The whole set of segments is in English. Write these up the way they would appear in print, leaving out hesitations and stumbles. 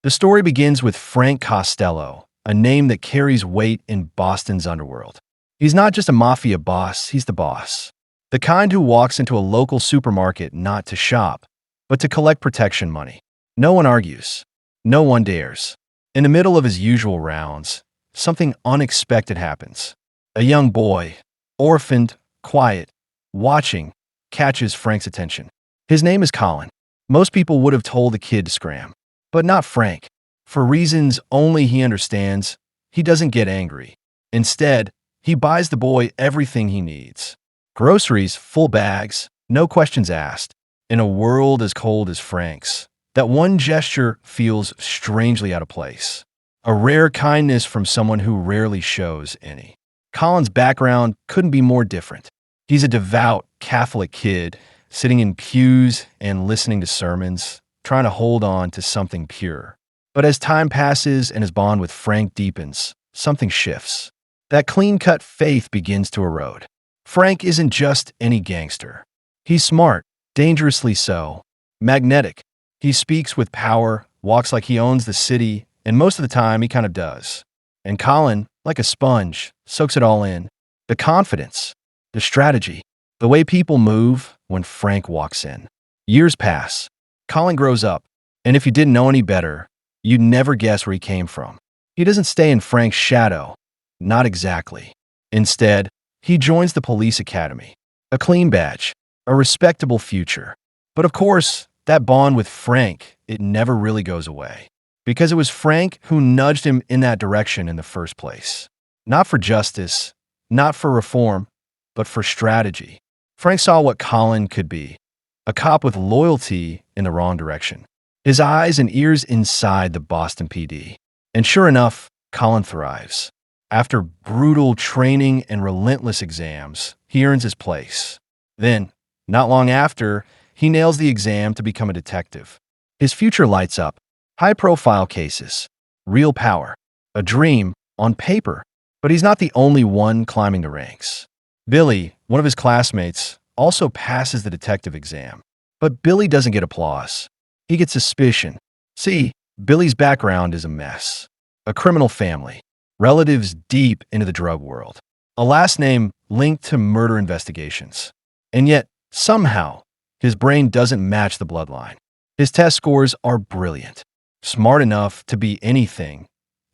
The story begins with Frank Costello, a name that carries weight in Boston's underworld. He's not just a mafia boss, he's the boss. The kind who walks into a local supermarket not to shop, but to collect protection money. No one argues. No one dares. In the middle of his usual rounds, something unexpected happens. A young boy, orphaned, quiet, watching, catches Frank's attention. His name is Colin. Most people would have told the kid to scram. But not Frank. For reasons only he understands, he doesn't get angry. Instead, he buys the boy everything he needs. Groceries, full bags, no questions asked. In a world as cold as Frank's, that one gesture feels strangely out of place. A rare kindness from someone who rarely shows any. Colin's background couldn't be more different. He's a devout Catholic kid, sitting in pews and listening to sermons, trying to hold on to something pure. But as time passes and his bond with Frank deepens, something shifts. That clean-cut faith begins to erode. Frank isn't just any gangster. He's smart, dangerously so, magnetic. He speaks with power, walks like he owns the city, and most of the time he kind of does. And Colin, like a sponge, soaks it all in. The confidence, the strategy, the way people move when Frank walks in. Years pass. Colin grows up, and if you didn't know any better, you'd never guess where he came from. He doesn't stay in Frank's shadow. Not exactly. Instead, he joins the police academy. A clean badge, a respectable future. But of course, that bond with Frank, it never really goes away. Because it was Frank who nudged him in that direction in the first place. Not for justice, not for reform, but for strategy. Frank saw what Colin could be. A cop with loyalty in the wrong direction. His eyes and ears inside the Boston PD. And sure enough, Colin thrives. After brutal training and relentless exams, he earns his place. Then, not long after, he nails the exam to become a detective. His future lights up. High-profile cases. Real power. A dream on paper. But he's not the only one climbing the ranks. Billy, one of his classmates, also passes the detective exam. But Billy doesn't get applause. He gets suspicion. See, Billy's background is a mess. A criminal family. Relatives deep into the drug world. A last name linked to murder investigations. And yet, somehow, his brain doesn't match the bloodline. His test scores are brilliant. Smart enough to be anything,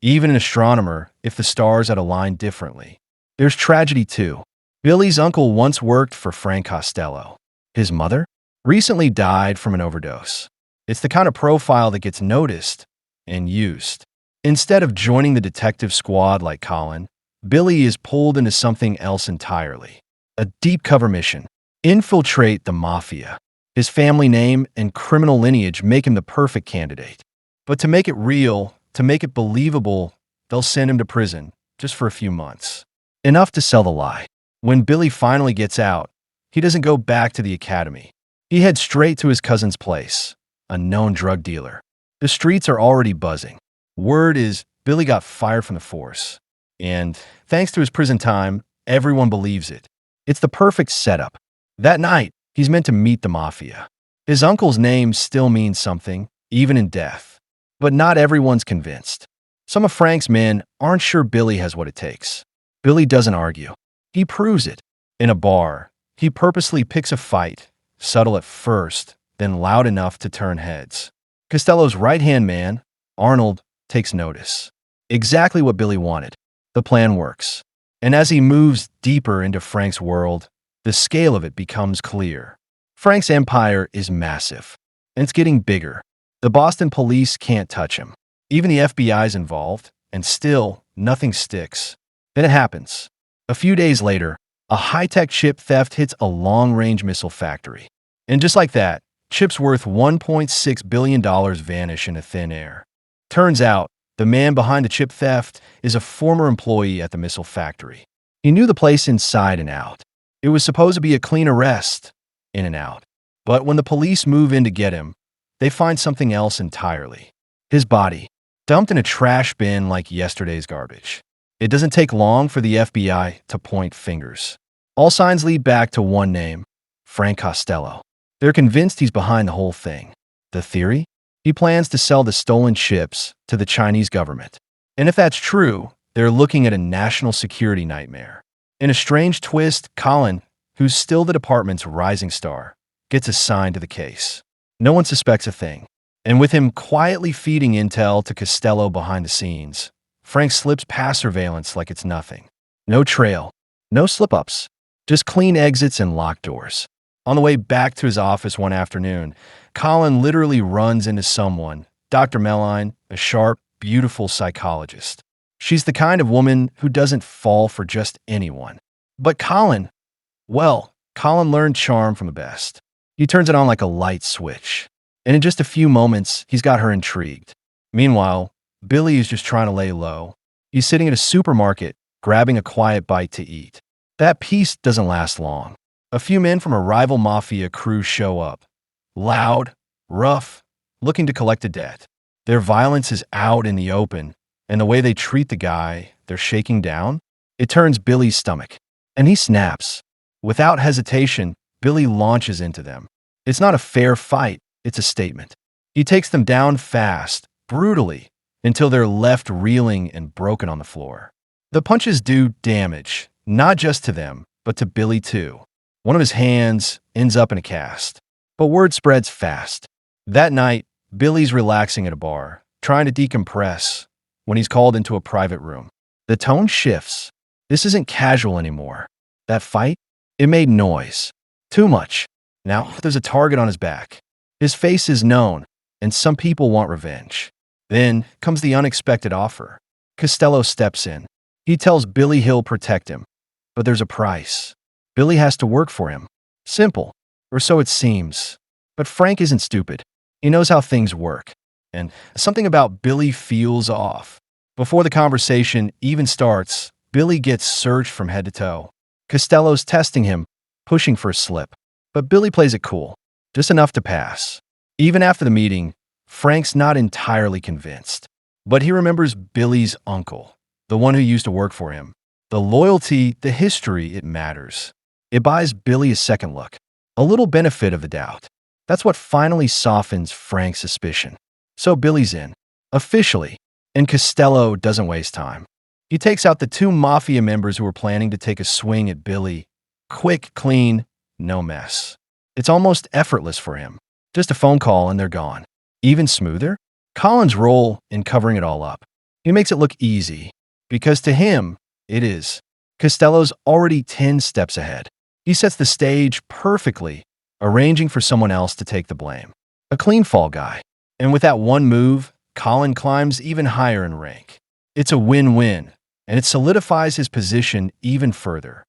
even an astronomer if the stars had aligned differently. There's tragedy too. Billy's uncle once worked for Frank Costello. His mother recently died from an overdose. It's the kind of profile that gets noticed and used. Instead of joining the detective squad like Colin, Billy is pulled into something else entirely. A deep cover mission. Infiltrate the Mafia. His family name and criminal lineage make him the perfect candidate. But to make it real, to make it believable, they'll send him to prison just for a few months. Enough to sell the lie. When Billy finally gets out, he doesn't go back to the academy. He heads straight to his cousin's place, a known drug dealer. The streets are already buzzing. Word is Billy got fired from the force. And thanks to his prison time, everyone believes it. It's the perfect setup. That night, he's meant to meet the Mafia. His uncle's name still means something, even in death. But not everyone's convinced. Some of Frank's men aren't sure Billy has what it takes. Billy doesn't argue. He proves it. In a bar, he purposely picks a fight, subtle at first, then loud enough to turn heads. Costello's right-hand man, Arnold, takes notice. Exactly what Billy wanted. The plan works. And as he moves deeper into Frank's world, the scale of it becomes clear. Frank's empire is massive, and it's getting bigger. The Boston police can't touch him. Even the FBI's involved, and still, nothing sticks. Then it happens. A few days later, a high-tech chip theft hits a long-range missile factory. And just like that, chips worth $1.6 billion vanish into thin air. Turns out, the man behind the chip theft is a former employee at the missile factory. He knew the place inside and out. It was supposed to be a clean arrest, in and out. But when the police move in to get him, they find something else entirely. His body, dumped in a trash bin like yesterday's garbage. It doesn't take long for the FBI to point fingers. All signs lead back to one name, Frank Costello. They're convinced he's behind the whole thing. The theory? He plans to sell the stolen ships to the Chinese government. And if that's true, they're looking at a national security nightmare. In a strange twist, Colin, who's still the department's rising star, gets assigned to the case. No one suspects a thing. And with him quietly feeding intel to Costello behind the scenes, Frank slips past surveillance like it's nothing. No trail, no slip-ups, just clean exits and locked doors. On the way back to his office one afternoon, Colin literally runs into someone, Dr. Melline, a sharp, beautiful psychologist. She's the kind of woman who doesn't fall for just anyone. But Colin, well, Colin learned charm from the best. He turns it on like a light switch. And in just a few moments, he's got her intrigued. Meanwhile, Billy is just trying to lay low. He's sitting at a supermarket, grabbing a quiet bite to eat. That peace doesn't last long. A few men from a rival Mafia crew show up. Loud, rough, looking to collect a debt. Their violence is out in the open, and the way they treat the guy they're shaking down, it turns Billy's stomach. And he snaps. Without hesitation, Billy launches into them. It's not a fair fight, it's a statement. He takes them down fast, brutally, until they're left reeling and broken on the floor. The punches do damage, not just to them, but to Billy too. One of his hands ends up in a cast. But word spreads fast. That night, Billy's relaxing at a bar, trying to decompress, when he's called into a private room. The tone shifts. This isn't casual anymore. That fight, it made noise. Too much. Now, there's a target on his back. His face is known, and some people want revenge. Then comes the unexpected offer. Costello steps in. He tells Billy he'll protect him. But there's a price. Billy has to work for him. Simple. Or so it seems. But Frank isn't stupid. He knows how things work. And something about Billy feels off. Before the conversation even starts, Billy gets searched from head to toe. Costello's testing him, pushing for a slip. But Billy plays it cool. Just enough to pass. Even after the meeting, Frank's not entirely convinced. But he remembers Billy's uncle, the one who used to work for him. The loyalty, the history, it matters. It buys Billy a second look. A little benefit of the doubt. That's what finally softens Frank's suspicion. So Billy's in. Officially. And Costello doesn't waste time. He takes out the two Mafia members who were planning to take a swing at Billy. Quick, clean, no mess. It's almost effortless for him. Just a phone call and they're gone. Even smoother? Colin's role in covering it all up. He makes it look easy. Because to him, it is. Costello's already 10 steps ahead. He sets the stage perfectly, arranging for someone else to take the blame. A clean fall guy. And with that one move, Colin climbs even higher in rank. It's a win-win, and it solidifies his position even further.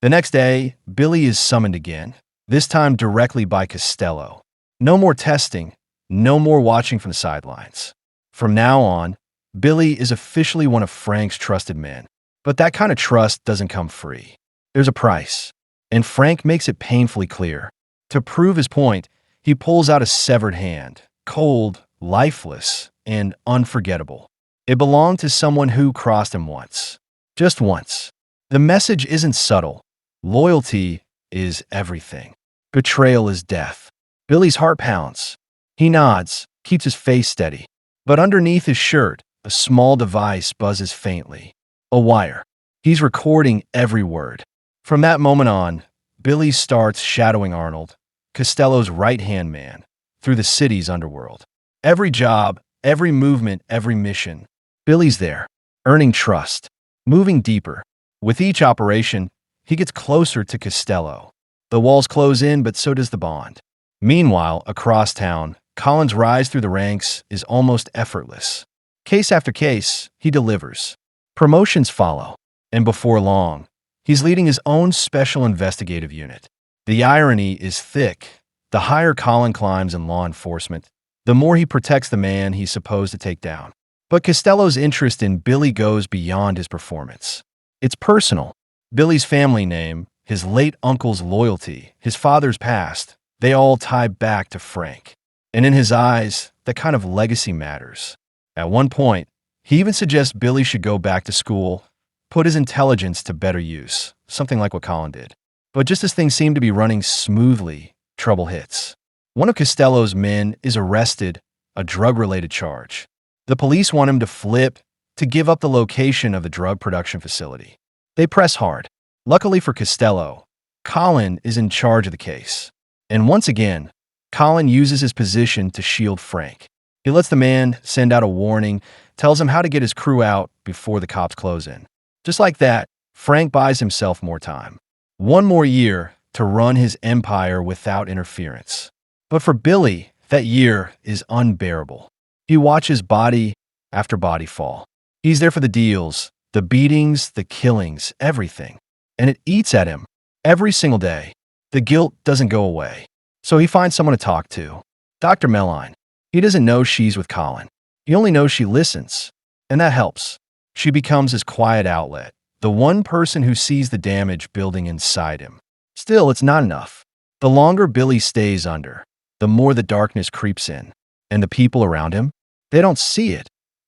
The next day, Billy is summoned again, this time directly by Costello. No more testing, no more watching from the sidelines. From now on, Billy is officially one of Frank's trusted men. But that kind of trust doesn't come free. There's a price. And Frank makes it painfully clear. To prove his point, he pulls out a severed hand, cold, lifeless, and unforgettable. It belonged to someone who crossed him once. Just once. The message isn't subtle. Loyalty is everything. Betrayal is death. Billy's heart pounds. He nods, keeps his face steady. But underneath his shirt, a small device buzzes faintly. A wire. He's recording every word. From that moment on, Billy starts shadowing Arnold, Costello's right-hand man, through the city's underworld. Every job, every movement, every mission. Billy's there, earning trust, moving deeper. With each operation, he gets closer to Costello. The walls close in, but so does the bond. Meanwhile, across town, Colin's rise through the ranks is almost effortless. Case after case, he delivers. Promotions follow. And before long, he's leading his own special investigative unit. The irony is thick. The higher Colin climbs in law enforcement, the more he protects the man he's supposed to take down. But Costello's interest in Billy goes beyond his performance. It's personal. Billy's family name, his late uncle's loyalty, his father's past, they all tie back to Frank. And in his eyes, that kind of legacy matters. At one point, he even suggests Billy should go back to school, put his intelligence to better use, something like what Colin did. But just as things seem to be running smoothly, trouble hits. One of Costello's men is arrested, a drug-related charge. The police want him to flip, to give up the location of the drug production facility. They press hard. Luckily for Costello, Colin is in charge of the case. And once again, Colin uses his position to shield Frank. He lets the man send out a warning, tells him how to get his crew out before the cops close in. Just like that, Frank buys himself more time. One more year to run his empire without interference. But for Billy, that year is unbearable. He watches body after body fall. He's there for the deals, the beatings, the killings, everything. And it eats at him every single day. The guilt doesn't go away. So he finds someone to talk to. Dr. Melline. He doesn't know she's with Colin. He only knows she listens. And that helps. She becomes his quiet outlet, the one person who sees the damage building inside him. Still, it's not enough. The longer Billy stays under, the more the darkness creeps in. And the people around him, they don't see it,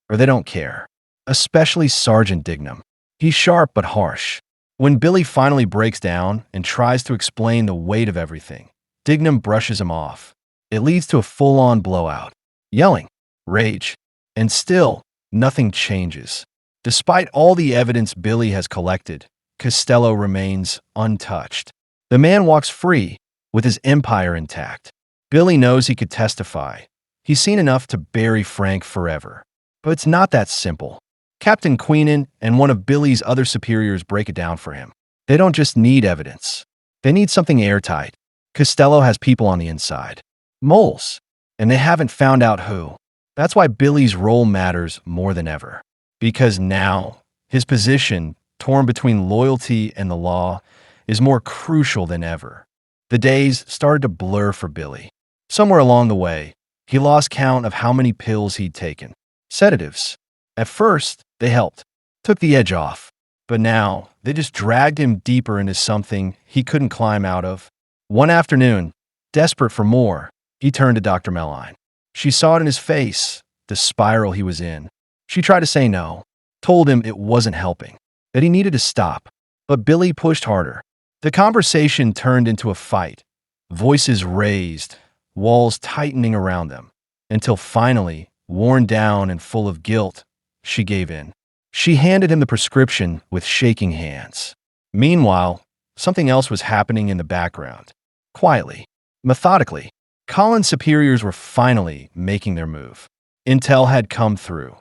or they don't care. Especially Sergeant Dignam. He's sharp but harsh. When Billy finally breaks down and tries to explain the weight of everything, Dignam brushes him off. It leads to a full-on blowout. Yelling, rage, and still, nothing changes. Despite all the evidence Billy has collected, Costello remains untouched. The man walks free, with his empire intact. Billy knows he could testify. He's seen enough to bury Frank forever. But it's not that simple. Captain Queenan and one of Billy's other superiors break it down for him. They don't just need evidence. They need something airtight. Costello has people on the inside. Moles. And they haven't found out who. That's why Billy's role matters more than ever. Because now, his position, torn between loyalty and the law, is more crucial than ever. The days started to blur for Billy. Somewhere along the way, he lost count of how many pills he'd taken. Sedatives. At first, they helped, took the edge off. But now, they just dragged him deeper into something he couldn't climb out of. One afternoon, desperate for more, he turned to Dr. Melline. She saw it in his face, the spiral he was in. She tried to say no, told him it wasn't helping, that he needed to stop. But Billy pushed harder. The conversation turned into a fight. Voices raised, walls tightening around them, until finally, worn down and full of guilt, she gave in. She handed him the prescription with shaking hands. Meanwhile, something else was happening in the background. Quietly, methodically, Colin's superiors were finally making their move. Intel had come through.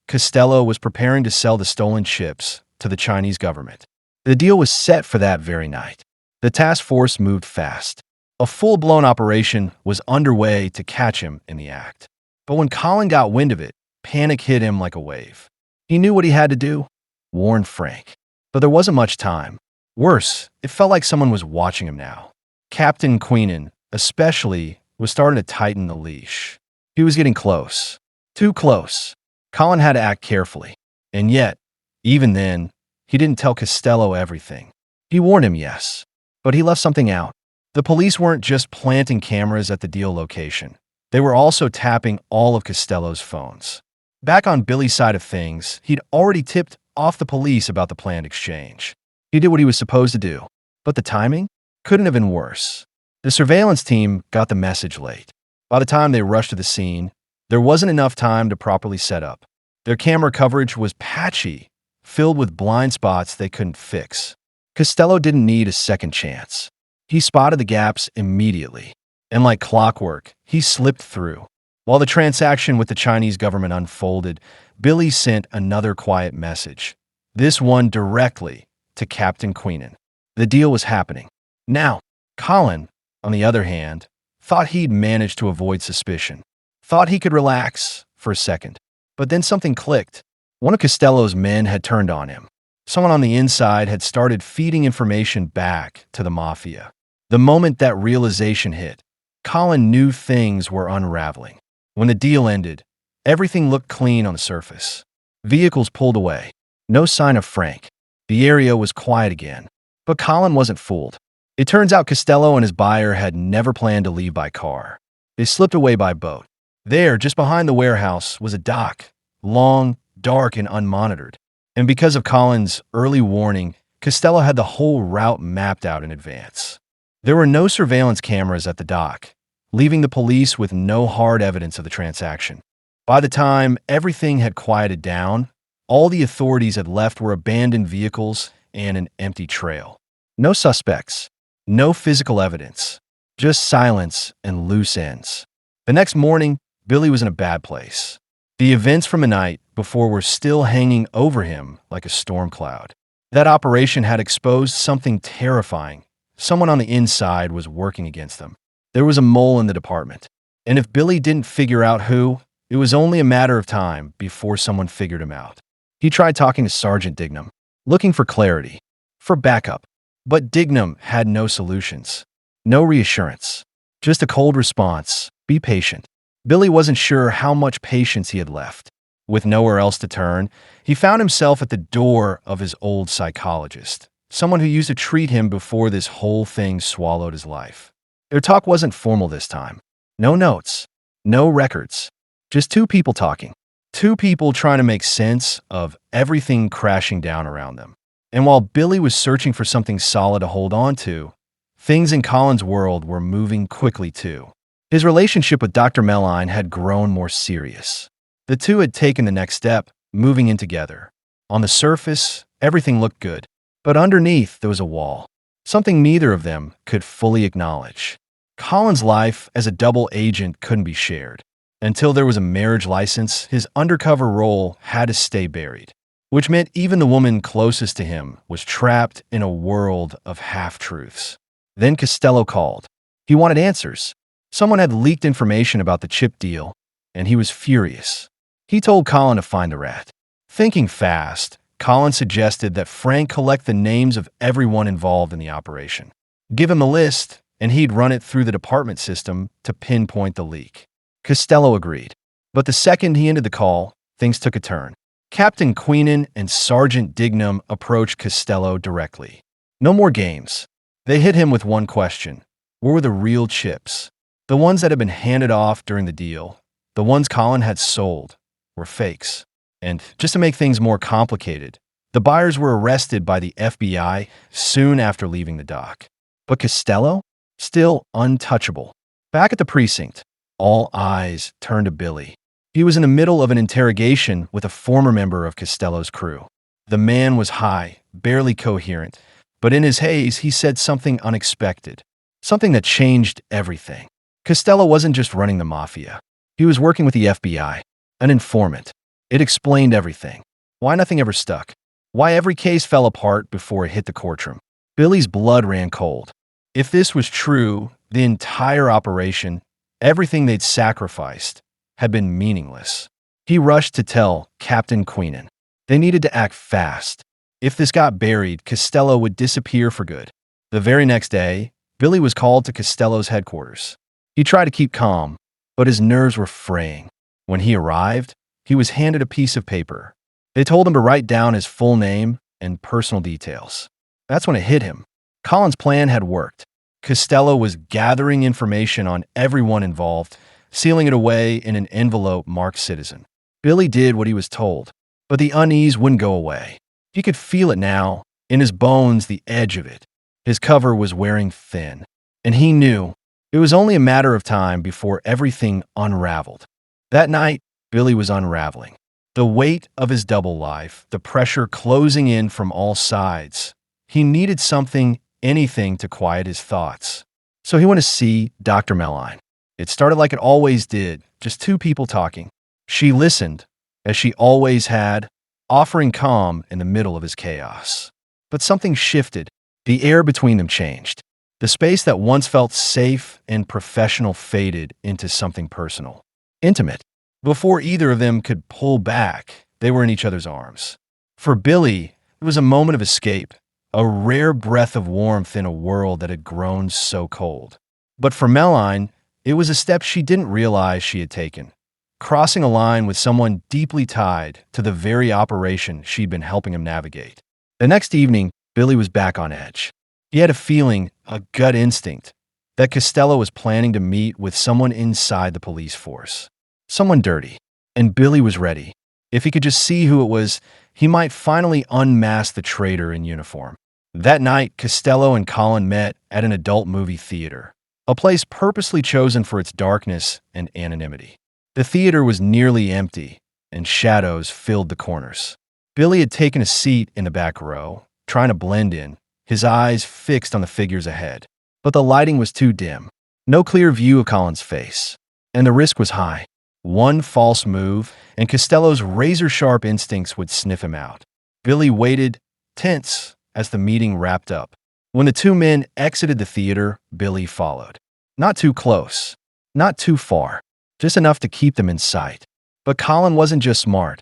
Costello was preparing to sell the stolen chips to the Chinese government. The deal was set for that very night. The task force moved fast. A full-blown operation was underway to catch him in the act. But when Colin got wind of it, panic hit him like a wave. He knew what he had to do: warn Frank. But there wasn't much time. Worse, it felt like someone was watching him now. Captain Queenan, especially, was starting to tighten the leash. He was getting close. Too close. Colin had to act carefully. And yet, even then, he didn't tell Costello everything. He warned him, yes, but he left something out. The police weren't just planting cameras at the deal location. They were also tapping all of Costello's phones. Back on Billy's side of things, he'd already tipped off the police about the planned exchange. He did what he was supposed to do, but the timing couldn't have been worse. The surveillance team got the message late. By the time they rushed to the scene, there wasn't enough time to properly set up. Their camera coverage was patchy, filled with blind spots they couldn't fix. Costello didn't need a second chance. He spotted the gaps immediately. And like clockwork, he slipped through. While the transaction with the Chinese government unfolded, Billy sent another quiet message. This one directly to Captain Queenan. The deal was happening. Now, Colin, on the other hand, thought he'd managed to avoid suspicion. Thought he could relax for a second. But then something clicked. One of Costello's men had turned on him. Someone on the inside had started feeding information back to the Mafia. The moment that realization hit, Colin knew things were unraveling. When the deal ended, everything looked clean on the surface. Vehicles pulled away. No sign of Frank. The area was quiet again. But Colin wasn't fooled. It turns out Costello and his buyer had never planned to leave by car. They slipped away by boat. There, just behind the warehouse, was a dock. Long, dark, and unmonitored. And because of Colin's early warning, Costello had the whole route mapped out in advance. There were no surveillance cameras at the dock, leaving the police with no hard evidence of the transaction. By the time everything had quieted down, all the authorities had left were abandoned vehicles and an empty trail. No suspects, no physical evidence, just silence and loose ends. The next morning, Billy was in a bad place. The events from the night before were still hanging over him like a storm cloud. That operation had exposed something terrifying. Someone on the inside was working against them. There was a mole in the department. And if Billy didn't figure out who, it was only a matter of time before someone figured him out. He tried talking to Sergeant Dignam, looking for clarity, for backup. But Dignam had no solutions, no reassurance, just a cold response, be patient. Billy wasn't sure how much patience he had left. With nowhere else to turn, he found himself at the door of his old psychologist, someone who used to treat him before this whole thing swallowed his life. Their talk wasn't formal this time. No notes, no records, just two people talking. Two people trying to make sense of everything crashing down around them. And while Billy was searching for something solid to hold on to, things in Colin's world were moving quickly too. His relationship with Dr. Melline had grown more serious. The two had taken the next step, moving in together. On the surface, everything looked good. But underneath, there was a wall. Something neither of them could fully acknowledge. Colin's life as a double agent couldn't be shared. Until there was a marriage license, his undercover role had to stay buried, which meant even the woman closest to him was trapped in a world of half-truths. Then Costello called. He wanted answers. Someone had leaked information about the chip deal, and he was furious. He told Colin to find the rat. Thinking fast, Colin suggested that Frank collect the names of everyone involved in the operation. Give him a list, and he'd run it through the department system to pinpoint the leak. Costello agreed. But the second he ended the call, things took a turn. Captain Queenan and Sergeant Dignam approached Costello directly. No more games. They hit him with one question. Where were the real chips? The ones that had been handed off during the deal, the ones Colin had sold, were fakes. And just to make things more complicated, the buyers were arrested by the FBI soon after leaving the dock. But Costello? Still untouchable. Back at the precinct, all eyes turned to Billy. He was in the middle of an interrogation with a former member of Costello's crew. The man was high, barely coherent, but in his haze, he said something unexpected, something that changed everything. Costello wasn't just running the Mafia. He was working with the FBI, an informant. It explained everything. Why nothing ever stuck. Why every case fell apart before it hit the courtroom. Billy's blood ran cold. If this was true, the entire operation, everything they'd sacrificed, had been meaningless. He rushed to tell Captain Queenan. They needed to act fast. If this got buried, Costello would disappear for good. The very next day, Billy was called to Costello's headquarters. He tried to keep calm, but his nerves were fraying. When he arrived, he was handed a piece of paper. They told him to write down his full name and personal details. That's when it hit him. Colin's plan had worked. Costello was gathering information on everyone involved, sealing it away in an envelope marked citizen. Billy did what he was told, but the unease wouldn't go away. He could feel it now, in his bones, the edge of it. His cover was wearing thin, and he knew it was only a matter of time before everything unraveled. That night, Billy was unraveling. The weight of his double life, the pressure closing in from all sides. He needed something, anything to quiet his thoughts. So he went to see Dr. Melline. It started like it always did, just two people talking. She listened, as she always had, offering calm in the middle of his chaos. But something shifted. The air between them changed. The space that once felt safe and professional faded into something personal, intimate. Before either of them could pull back, they were in each other's arms. For Billy, it was a moment of escape, a rare breath of warmth in a world that had grown so cold. But for Melline, it was a step she didn't realize she had taken, crossing a line with someone deeply tied to the very operation she'd been helping him navigate. The next evening, Billy was back on edge. He had a feeling, a gut instinct, that Costello was planning to meet with someone inside the police force. Someone dirty. And Billy was ready. If he could just see who it was, he might finally unmask the traitor in uniform. That night, Costello and Colin met at an adult movie theater. a place purposely chosen for its darkness and anonymity. The theater was nearly empty, and shadows filled the corners. Billy had taken a seat in the back row, trying to blend in, his eyes fixed on the figures ahead. But the lighting was too dim. No clear view of Colin's face. And the risk was high. One false move, and Costello's razor-sharp instincts would sniff him out. Billy waited, tense, as the meeting wrapped up. When the two men exited the theater, Billy followed. Not too close. Not too far. Just enough to keep them in sight. But Colin wasn't just smart.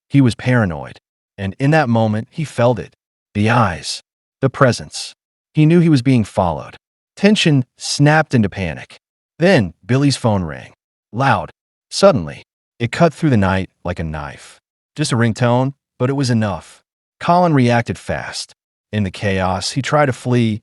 He was paranoid. And in that moment, he felt it. The eyes. The presence. He knew he was being followed. Tension snapped into panic. Then, Billy's phone rang. Loud. Suddenly. It cut through the night like a knife. Just a ringtone, but it was enough. Colin reacted fast. In the chaos, he tried to flee,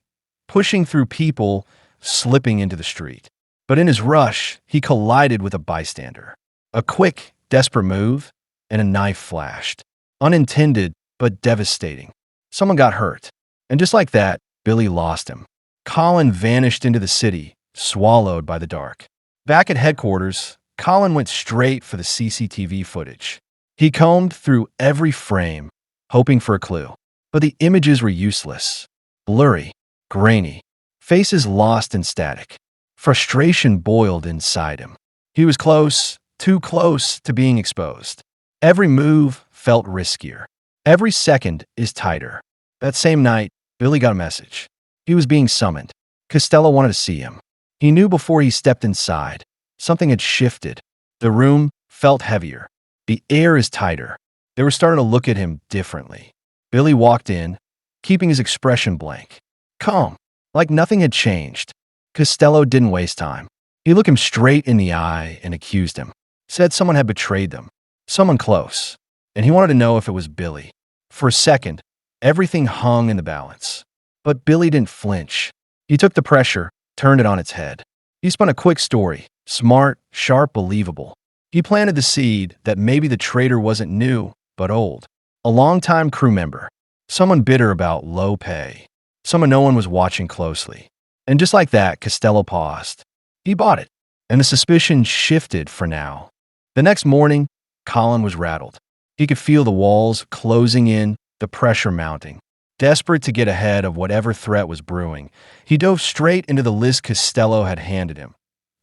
pushing through people, slipping into the street. But in his rush, he collided with a bystander. A quick, desperate move, and a knife flashed. Unintended, but devastating. Someone got hurt. And just like that, Billy lost him. Colin vanished into the city, swallowed by the dark. Back at headquarters, Colin went straight for the CCTV footage. He combed through every frame, hoping for a clue. But the images were useless. Blurry, grainy, faces lost in static. Frustration boiled inside him. He was close, too close to being exposed. Every move felt riskier. Every second is tighter. That same night, Billy got a message. He was being summoned. Costello wanted to see him. He knew before he stepped inside. Something had shifted. The room felt heavier. The air is tighter. They were starting to look at him differently. Billy walked in, keeping his expression blank. Calm, like nothing had changed. Costello didn't waste time. He looked him straight in the eye and accused him. Said someone had betrayed them. Someone close. And he wanted to know if it was Billy. For a second, everything hung in the balance. But Billy didn't flinch. He took the pressure, turned it on its head. He spun a quick story. Smart, sharp, believable. He planted the seed that maybe the traitor wasn't new, but old. A longtime crew member. Someone bitter about low pay. Someone no one was watching closely. And just like that, Costello paused. He bought it. And the suspicion shifted for now. The next morning, Colin was rattled. He could feel the walls closing in, the pressure mounting. Desperate to get ahead of whatever threat was brewing, he dove straight into the list Costello had handed him.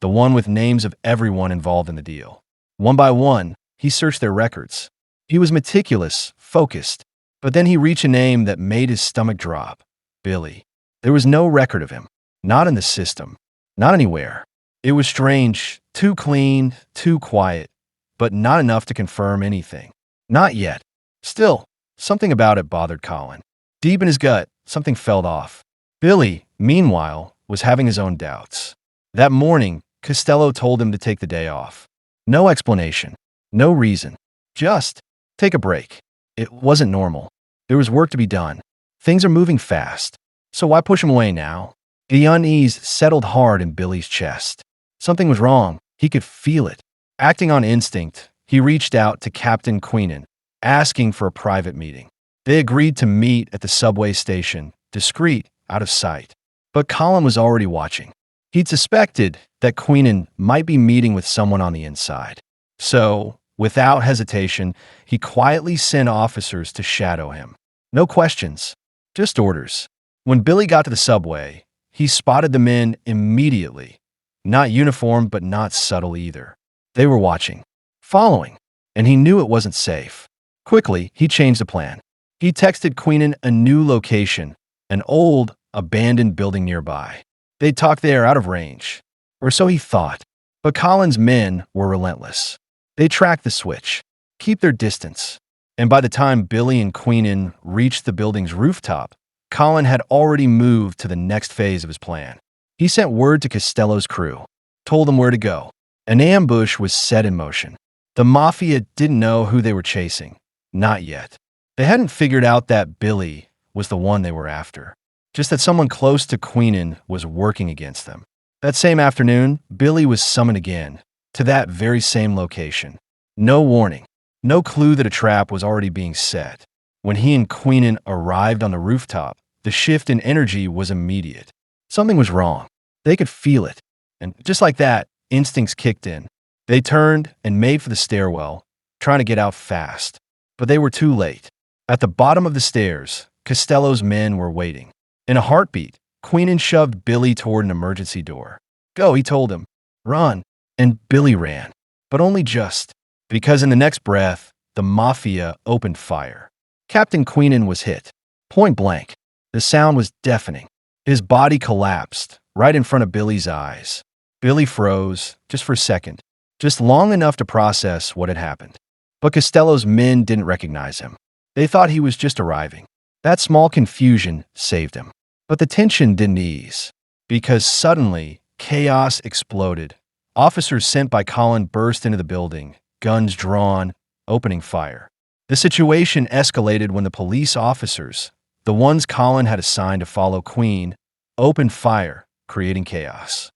The one with names of everyone involved in the deal. One by one, he searched their records. He was meticulous, focused, but then he reached a name that made his stomach drop. Billy. There was no record of him. Not in the system. Not anywhere. It was strange, too clean, too quiet, but not enough to confirm anything. Not yet. Still, something about it bothered Colin. Deep in his gut, something felt off. Billy, meanwhile, was having his own doubts. That morning, Costello told him to take the day off. No explanation. No reason. Just take a break. It wasn't normal. There was work to be done. Things are moving fast. So why push him away now? The unease settled hard in Billy's chest. Something was wrong. He could feel it. Acting on instinct, he reached out to Captain Queenan, asking for a private meeting. They agreed to meet at the subway station, discreet, out of sight. But Colin was already watching. He'd suspected that Queenan might be meeting with someone on the inside. So, without hesitation, he quietly sent officers to shadow him. No questions, just orders. When Billy got to the subway, he spotted the men immediately. Not uniformed, but not subtle either. They were watching, following, and he knew it wasn't safe. Quickly, he changed the plan. He texted Queenan a new location, an old, abandoned building nearby. They'd talk there out of range. Or so he thought. But Colin's men were relentless. They tracked the switch, keep their distance. And by the time Billy and Queenan reached the building's rooftop, Colin had already moved to the next phase of his plan. He sent word to Costello's crew, told them where to go. An ambush was set in motion. The Mafia didn't know who they were chasing. Not yet. They hadn't figured out that Billy was the one they were after. Just that someone close to Queenan was working against them. That same afternoon, Billy was summoned again, to that very same location. No warning. No clue that a trap was already being set. When he and Queenan arrived on the rooftop, the shift in energy was immediate. Something was wrong. They could feel it. And just like that, instincts kicked in. They turned and made for the stairwell, trying to get out fast. But they were too late. At the bottom of the stairs, Costello's men were waiting. In a heartbeat, Queenan shoved Billy toward an emergency door. Go, he told him. Run. And Billy ran. But only just. Because in the next breath, the Mafia opened fire. Captain Queenan was hit. Point blank. The sound was deafening. His body collapsed right in front of Billy's eyes. Billy froze, just for a second, just long enough to process what had happened. But Costello's men didn't recognize him. They thought he was just arriving. That small confusion saved him. But the tension didn't ease, because suddenly, chaos exploded. Officers sent by Colin burst into the building, guns drawn, opening fire. The situation escalated when the police officers, the ones Colin had assigned to follow Queen, opened fire, creating chaos.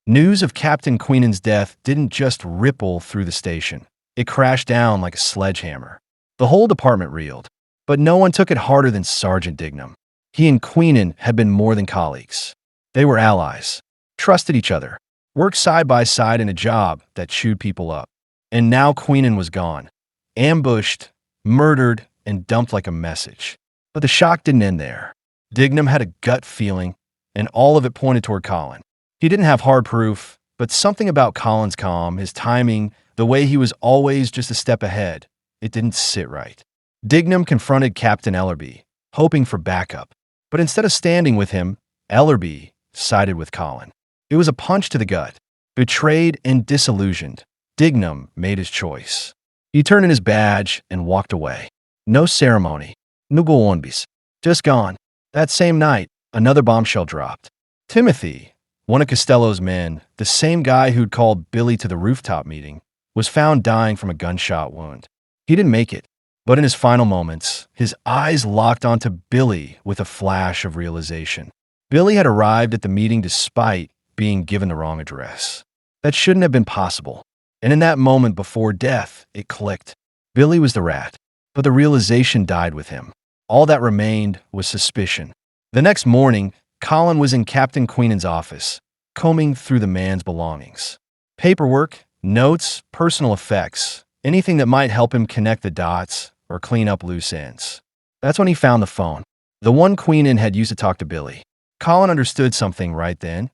News of Captain Queenan's death didn't just ripple through the station. It crashed down like a sledgehammer. The whole department reeled, but no one took it harder than Sergeant Dignam. He and Queenan had been more than colleagues. They were allies, trusted each other, worked side by side in a job that chewed people up. And now Queenan was gone, ambushed, murdered, and dumped like a message. But the shock didn't end there. Dignam had a gut feeling, and all of it pointed toward Colin. He didn't have hard proof, but something about Colin's calm, his timing, the way he was always just a step ahead, it didn't sit right. Dignam confronted Captain Ellerby, hoping for backup. But instead of standing with him, Ellerby sided with Colin. It was a punch to the gut. Betrayed and disillusioned, Dignam made his choice. He turned in his badge and walked away. No ceremony. No golonbis. Just gone. That same night, another bombshell dropped. Timothy, one of Costello's men, the same guy who'd called Billy to the rooftop meeting, was found dying from a gunshot wound. He didn't make it, but in his final moments, his eyes locked onto Billy with a flash of realization. Billy had arrived at the meeting despite being given the wrong address. That shouldn't have been possible. And in that moment before death, it clicked. Billy was the rat, but the realization died with him. All that remained was suspicion. The next morning, Colin was in Captain Queenan's office, combing through the man's belongings. Paperwork, notes, personal effects, anything that might help him connect the dots or clean up loose ends. That's when he found the phone, the one Queenan had used to talk to Billy. Colin understood something right then.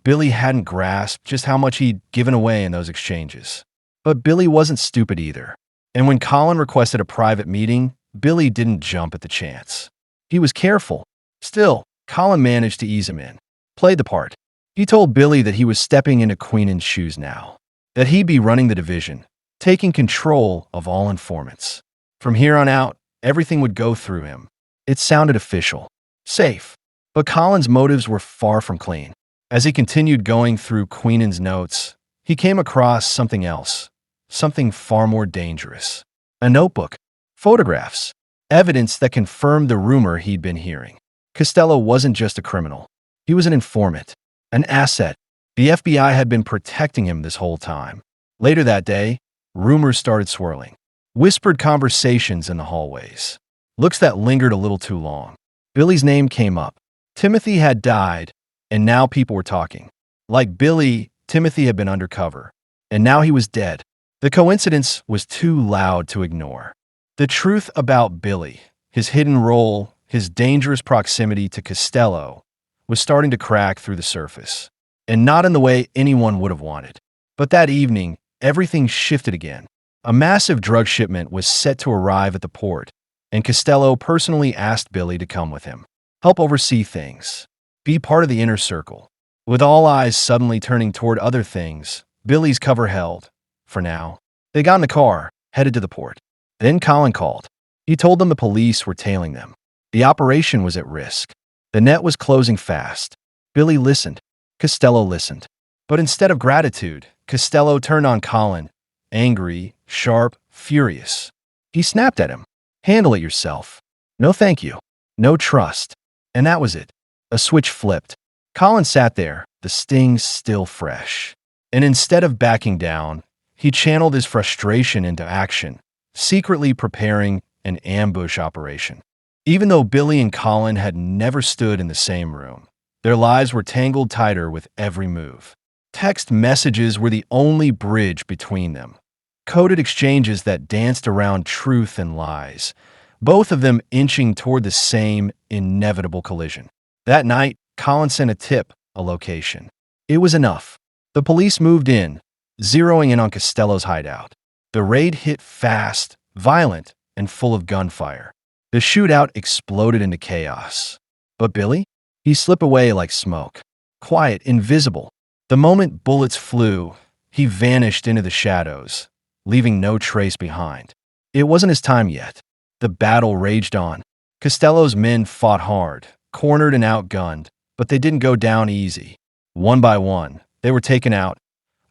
Billy hadn't grasped just how much he'd given away in those exchanges. But Billy wasn't stupid either. And when Colin requested a private meeting, Billy didn't jump at the chance. He was careful. Still, Colin managed to ease him in, played the part. He told Billy that he was stepping into Queenan's shoes now, that he'd be running the division, taking control of all informants. From here on out, everything would go through him. It sounded official, safe, but Colin's motives were far from clean. As he continued going through Queenan's notes, he came across something else, something far more dangerous. A notebook, photographs, evidence that confirmed the rumor he'd been hearing. Costello wasn't just a criminal. He was an informant, an asset. The FBI had been protecting him this whole time. Later that day, rumors started swirling. Whispered conversations in the hallways. Looks that lingered a little too long. Billy's name came up. Timothy had died, and now people were talking. Like Billy, Timothy had been undercover, and now he was dead. The coincidence was too loud to ignore. The truth about Billy, his hidden role, his dangerous proximity to Costello, was starting to crack through the surface, and not in the way anyone would have wanted. But that evening, everything shifted again. A massive drug shipment was set to arrive at the port, and Costello personally asked Billy to come with him, help oversee things, be part of the inner circle. With all eyes suddenly turning toward other things, Billy's cover held, for now. They got in the car, headed to the port. Then Colin called. He told them the police were tailing them. The operation was at risk. The net was closing fast. Billy listened. Costello listened. But instead of gratitude, Costello turned on Colin, angry, sharp, furious. He snapped at him. Handle it yourself. No thank you. No trust. And that was it. A switch flipped. Colin sat there, the sting still fresh. And instead of backing down, he channeled his frustration into action, secretly preparing an ambush operation. Even though Billy and Colin had never stood in the same room, Their lives were tangled tighter with every move. Text messages were the only bridge between them. Coded exchanges that danced around truth and lies, both of them inching toward the same inevitable collision. That night, Colin sent a tip, a location. It was enough. The police moved in, zeroing in on Costello's hideout. The raid hit fast, violent, and full of gunfire. The shootout exploded into chaos. But Billy? He slipped away like smoke. Quiet, invisible. The moment bullets flew, he vanished into the shadows, leaving no trace behind. It wasn't his time yet. The battle raged on. Costello's men fought hard, cornered and outgunned, but they didn't go down easy. One by one, they were taken out.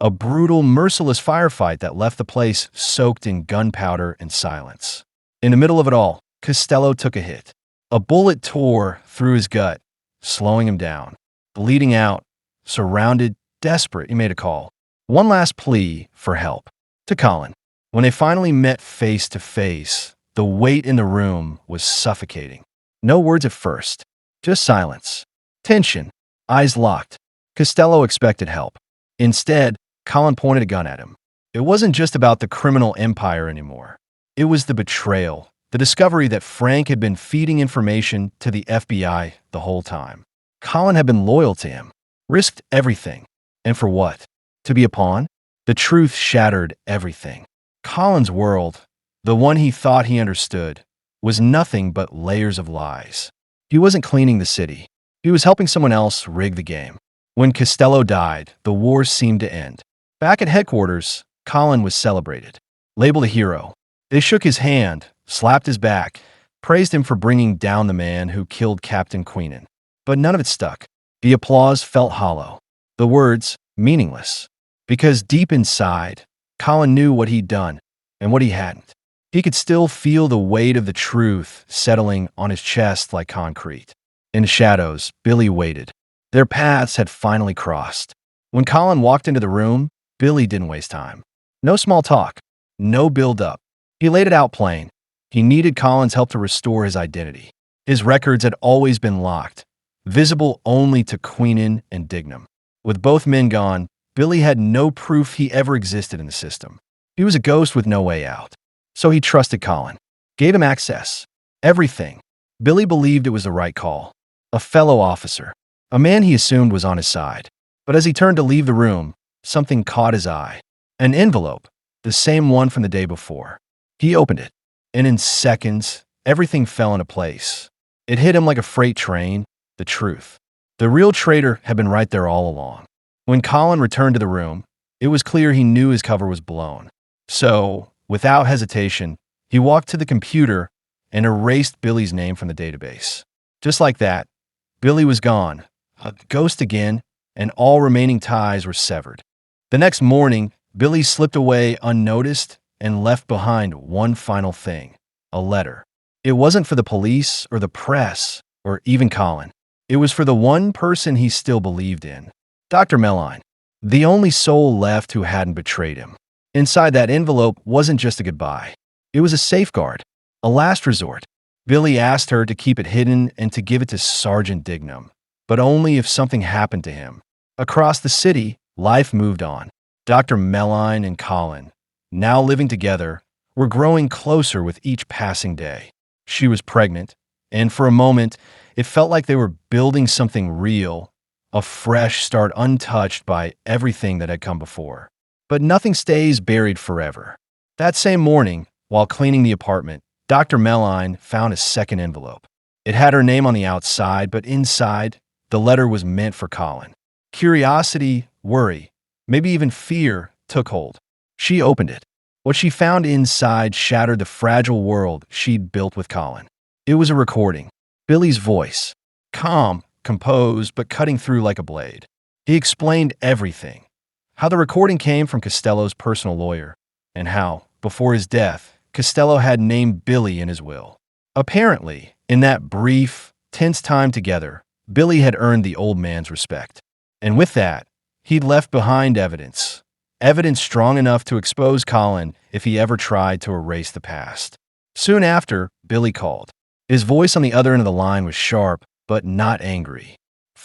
A brutal, merciless firefight that left the place soaked in gunpowder and silence. In the middle of it all, Costello took a hit. A bullet tore through his gut, slowing him down. Bleeding out, surrounded, desperate, he made a call. One last plea for help. To Colin. When they finally met face to face, the weight in the room was suffocating. No words at first, just silence. Tension, eyes locked. Costello expected help. Instead, Colin pointed a gun at him. It wasn't just about the criminal empire anymore. It was the betrayal, the discovery that Frank had been feeding information to the FBI the whole time. Colin had been loyal to him, risked everything. And for what? To be a pawn? The truth shattered everything. Colin's world, the one he thought he understood, was nothing but layers of lies. He wasn't cleaning the city. He was helping someone else rig the game. When Costello died, the war seemed to end. Back at headquarters, Colin was celebrated. Labeled a hero. They shook his hand, slapped his back, praised him for bringing down the man who killed Captain Queenan. But none of it stuck. The applause felt hollow. The words, meaningless. Because deep inside, Colin knew what he'd done and what he hadn't. He could still feel the weight of the truth settling on his chest like concrete. In the shadows, Billy waited. Their paths had finally crossed. When Colin walked into the room, Billy didn't waste time. No small talk. No build-up. He laid it out plain. He needed Colin's help to restore his identity. His records had always been locked, visible only to Queenan and Dignam. With both men gone, Billy had no proof he ever existed in the system. He was a ghost with no way out. So he trusted Colin. Gave him access. Everything. Billy believed it was the right call. A fellow officer. A man he assumed was on his side. But as he turned to leave the room, something caught his eye. An envelope. The same one from the day before. He opened it. And in seconds, everything fell into place. It hit him like a freight train. The truth. The real traitor had been right there all along. When Colin returned to the room, it was clear he knew his cover was blown. So, without hesitation, he walked to the computer and erased Billy's name from the database. Just like that, Billy was gone, a ghost again, and all remaining ties were severed. The next morning, Billy slipped away unnoticed and left behind one final thing, a letter. It wasn't for the police or the press or even Colin. It was for the one person he still believed in, Dr. Melline, the only soul left who hadn't betrayed him. Inside that envelope wasn't just a goodbye. It was a safeguard, a last resort. Billy asked her to keep it hidden and to give it to Sergeant Dignam, but only if something happened to him. Across the city, life moved on. Dr. Melline and Colin, now living together, were growing closer with each passing day. She was pregnant, and for a moment, it felt like they were building something real, a fresh start untouched by everything that had come before. But nothing stays buried forever. That same morning, while cleaning the apartment, Dr. Melline found a second envelope. It had her name on the outside, but inside, the letter was meant for Colin. Curiosity, worry, maybe even fear took hold. She opened it. What she found inside shattered the fragile world she'd built with Colin. It was a recording. Billy's voice. Calm, composed, but cutting through like a blade. He explained everything. How the recording came from Costello's personal lawyer, and how, before his death, Costello had named Billy in his will. Apparently, in that brief, tense time together, Billy had earned the old man's respect. And with that, he'd left behind evidence. Evidence strong enough to expose Colin if he ever tried to erase the past. Soon after, Billy called. His voice on the other end of the line was sharp, but not angry.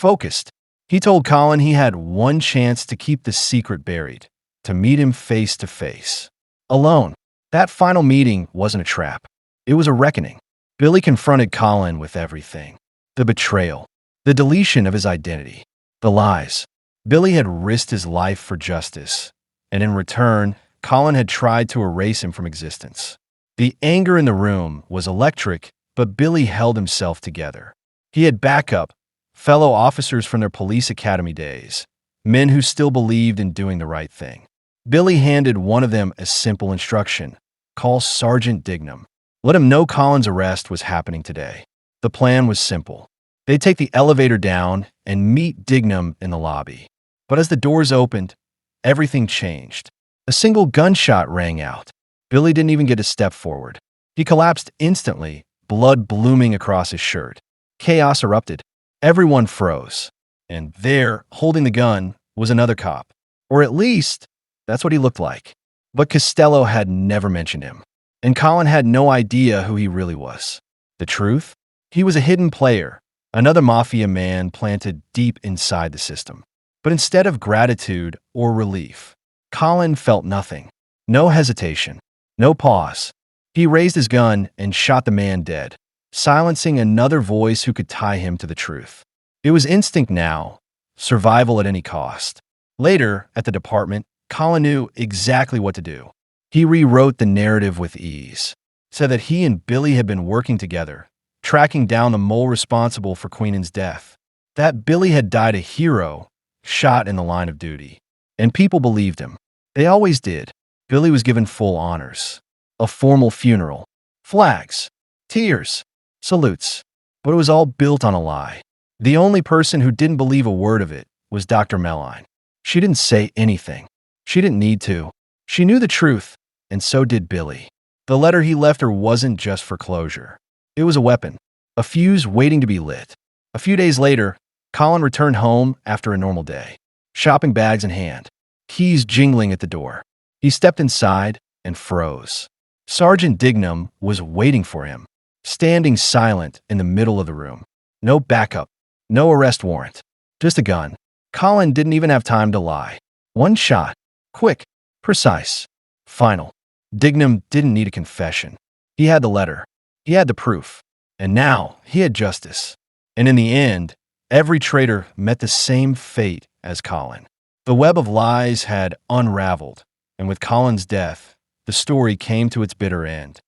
focused. He told Colin he had one chance to keep the secret buried, to meet him face to face. Alone. That final meeting wasn't a trap. It was a reckoning. Billy confronted Colin with everything. The betrayal. The deletion of his identity. The lies. Billy had risked his life for justice, and in return, Colin had tried to erase him from existence. The anger in the room was electric, but Billy held himself together. He had backup, fellow officers from their police academy days, men who still believed in doing the right thing. Billy handed one of them a simple instruction: call Sergeant Dignam. Let him know Colin's arrest was happening today. The plan was simple. They'd take the elevator down and meet Dignam in the lobby. But as the doors opened, everything changed. A single gunshot rang out. Billy didn't even get a step forward. He collapsed instantly, blood blooming across his shirt. Chaos erupted. Everyone froze. And there, holding the gun, was another cop. Or at least, that's what he looked like. But Costello had never mentioned him. And Colin had no idea who he really was. The truth? He was a hidden player, another Mafia man planted deep inside the system. But instead of gratitude or relief, Colin felt nothing. No hesitation. No pause. He raised his gun and shot the man dead, silencing another voice who could tie him to the truth. It was instinct now, survival at any cost. Later, at the department, Colin knew exactly what to do. He rewrote the narrative with ease, said that he and Billy had been working together, tracking down the mole responsible for Queenan's death, that Billy had died a hero, shot in the line of duty. And people believed him. They always did. Billy was given full honors, a formal funeral, flags, tears, salutes. But it was all built on a lie. The only person who didn't believe a word of it was Dr. Melline. She didn't say anything. She didn't need to. She knew the truth, and so did Billy. The letter he left her wasn't just for closure. It was a weapon, a fuse waiting to be lit. A few days later, Colin returned home after a normal day, shopping bags in hand, keys jingling at the door. He stepped inside and froze. Sergeant Dignam was waiting for him, standing silent in the middle of the room. No backup, no arrest warrant, just a gun. Colin didn't even have time to lie. One shot, quick, precise, final. Dignam didn't need a confession. He had the letter. He had the proof. And now he had justice. And in the end, every traitor met the same fate as Colin. The web of lies had unraveled, and with Colin's death, the story came to its bitter end.